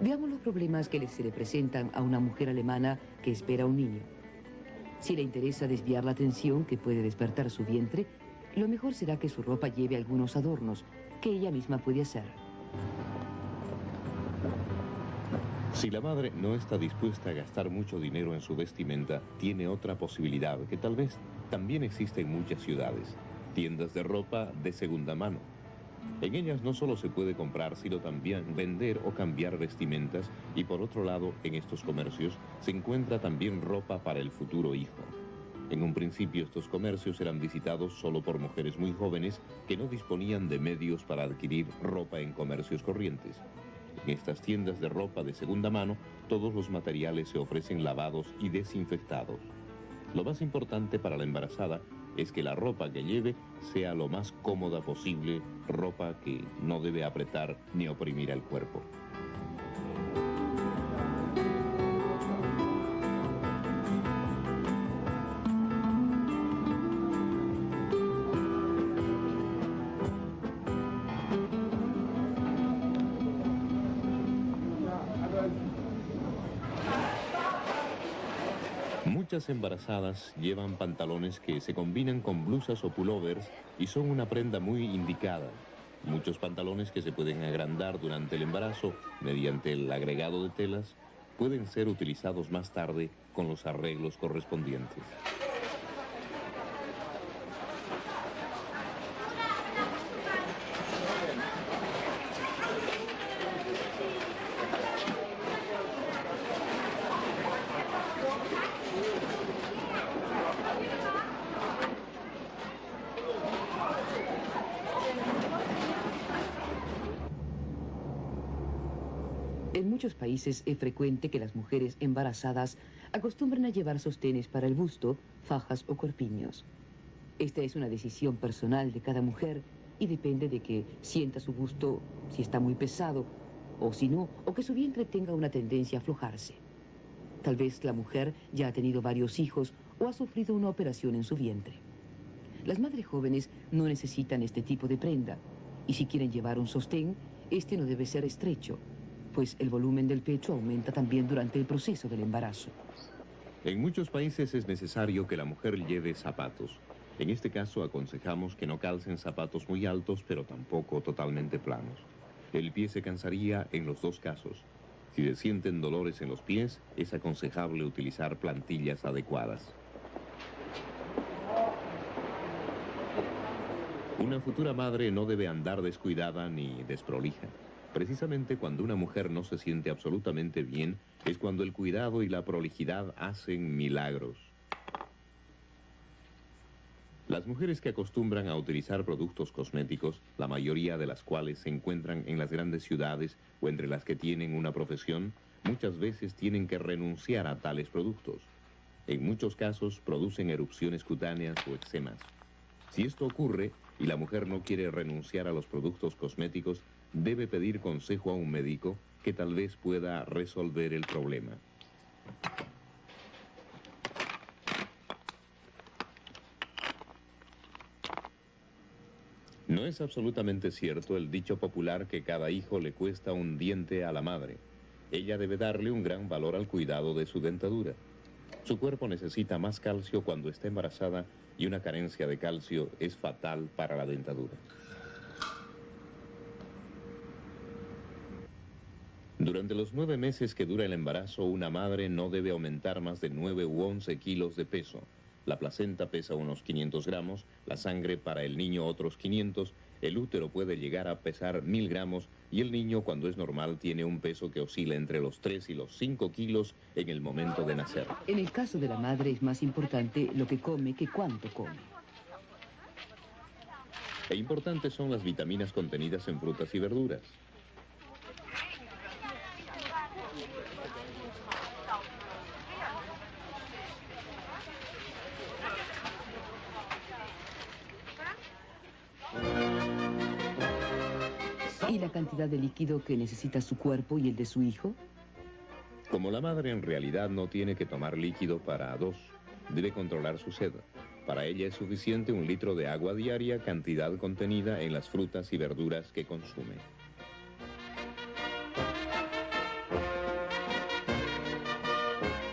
Veamos los problemas que se le presentan a una mujer alemana que espera un niño. Si le interesa desviar la atención que puede despertar su vientre, lo mejor será que su ropa lleve algunos adornos que ella misma puede hacer. Si la madre no está dispuesta a gastar mucho dinero en su vestimenta, tiene otra posibilidad que tal vez también existe en muchas ciudades: tiendas de ropa de segunda mano. En ellas no solo se puede comprar, sino también vender o cambiar vestimentas, y por otro lado, en estos comercios se encuentra también ropa para el futuro hijo. En un principio estos comercios eran visitados solo por mujeres muy jóvenes que no disponían de medios para adquirir ropa en comercios corrientes. En estas tiendas de ropa de segunda mano, todos los materiales se ofrecen lavados y desinfectados. Lo más importante para la embarazada es que la ropa que lleve sea lo más cómoda posible, ropa que no debe apretar ni oprimir al cuerpo. Muchas embarazadas llevan pantalones que se combinan con blusas o pullovers y son una prenda muy indicada. Muchos pantalones que se pueden agrandar durante el embarazo mediante el agregado de telas pueden ser utilizados más tarde con los arreglos correspondientes. En muchos países es frecuente que las mujeres embarazadas acostumbren a llevar sostenes para el busto, fajas o corpiños. Esta es una decisión personal de cada mujer y depende de que sienta su busto si está muy pesado o si no, o que su vientre tenga una tendencia a aflojarse. Tal vez la mujer ya ha tenido varios hijos o ha sufrido una operación en su vientre. Las madres jóvenes no necesitan este tipo de prenda y si quieren llevar un sostén, este no debe ser estrecho, pues el volumen del pecho aumenta también durante el proceso del embarazo. En muchos países es necesario que la mujer lleve zapatos. En este caso aconsejamos que no calcen zapatos muy altos, pero tampoco totalmente planos. El pie se cansaría en los dos casos. Si se sienten dolores en los pies, es aconsejable utilizar plantillas adecuadas. Una futura madre no debe andar descuidada ni desprolija. Precisamente cuando una mujer no se siente absolutamente bien, es cuando el cuidado y la prolijidad hacen milagros. Las mujeres que acostumbran a utilizar productos cosméticos, la mayoría de las cuales se encuentran en las grandes ciudades o entre las que tienen una profesión, muchas veces tienen que renunciar a tales productos. En muchos casos producen erupciones cutáneas o eczemas. Si esto ocurre y la mujer no quiere renunciar a los productos cosméticos, debe pedir consejo a un médico que tal vez pueda resolver el problema. No es absolutamente cierto el dicho popular que cada hijo le cuesta un diente a la madre. Ella debe darle un gran valor al cuidado de su dentadura. Su cuerpo necesita más calcio cuando está embarazada y una carencia de calcio es fatal para la dentadura. Durante los 9 meses que dura el embarazo, una madre no debe aumentar más de 9 u 11 kilos de peso. La placenta pesa unos 500 gramos, la sangre para el niño otros 500, el útero puede llegar a pesar 1000 gramos y el niño cuando es normal tiene un peso que oscila entre los 3 y los 5 kilos en el momento de nacer. En el caso de la madre es más importante lo que come que cuánto come. E importantes son las vitaminas contenidas en frutas y verduras. ¿Y la cantidad de líquido que necesita su cuerpo y el de su hijo? Como la madre en realidad no tiene que tomar líquido para 2, debe controlar su sed. Para ella es suficiente 1 litro de agua diaria, cantidad contenida en las frutas y verduras que consume.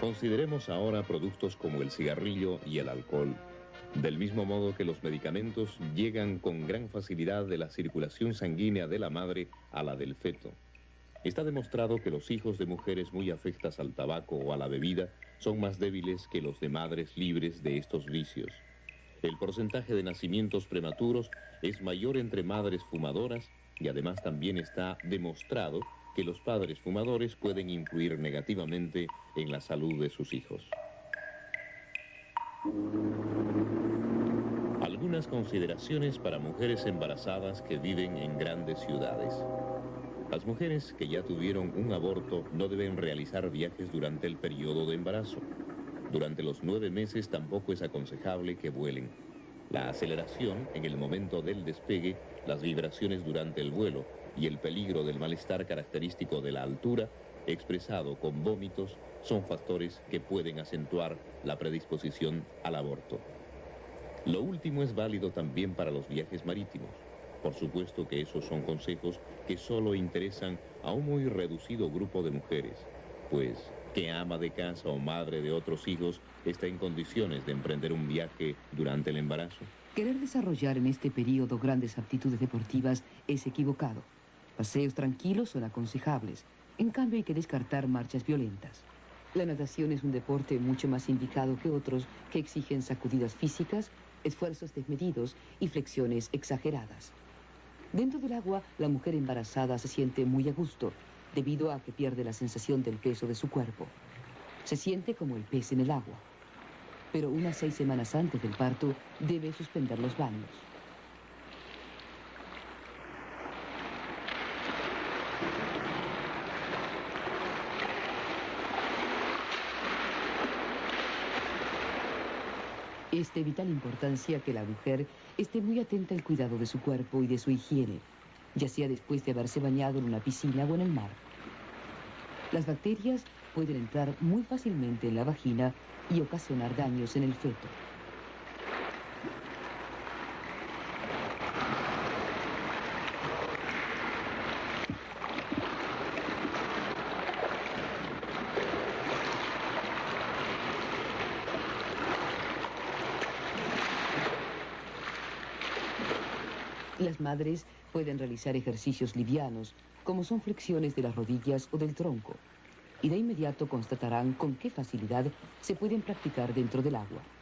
Consideremos ahora productos como el cigarrillo y el alcohol. Del mismo modo que los medicamentos llegan con gran facilidad de la circulación sanguínea de la madre a la del feto. Está demostrado que los hijos de mujeres muy afectas al tabaco o a la bebida son más débiles que los de madres libres de estos vicios. El porcentaje de nacimientos prematuros es mayor entre madres fumadoras y además también está demostrado que los padres fumadores pueden influir negativamente en la salud de sus hijos. Algunas consideraciones para mujeres embarazadas que viven en grandes ciudades. Las mujeres que ya tuvieron un aborto no deben realizar viajes durante el periodo de embarazo. Durante los 9 meses tampoco es aconsejable que vuelen. La aceleración en el momento del despegue, las vibraciones durante el vuelo y el peligro del malestar característico de la altura, expresado con vómitos, son factores que pueden acentuar la predisposición al aborto. Lo último es válido también para los viajes marítimos. Por supuesto que esos son consejos que solo interesan a un muy reducido grupo de mujeres, pues ¿qué ama de casa o madre de otros hijos está en condiciones de emprender un viaje durante el embarazo? Querer desarrollar en este periodo grandes aptitudes deportivas es equivocado. Paseos tranquilos son aconsejables. En cambio hay que descartar marchas violentas. La natación es un deporte mucho más indicado que otros que exigen sacudidas físicas, esfuerzos desmedidos y flexiones exageradas. Dentro del agua, la mujer embarazada se siente muy a gusto, debido a que pierde la sensación del peso de su cuerpo. Se siente como el pez en el agua. Pero unas 6 semanas antes del parto, debe suspender los baños. Es de vital importancia que la mujer esté muy atenta al cuidado de su cuerpo y de su higiene, ya sea después de haberse bañado en una piscina o en el mar. Las bacterias pueden entrar muy fácilmente en la vagina y ocasionar daños en el feto. Las madres pueden realizar ejercicios livianos, como son flexiones de las rodillas o del tronco, y de inmediato constatarán con qué facilidad se pueden practicar dentro del agua.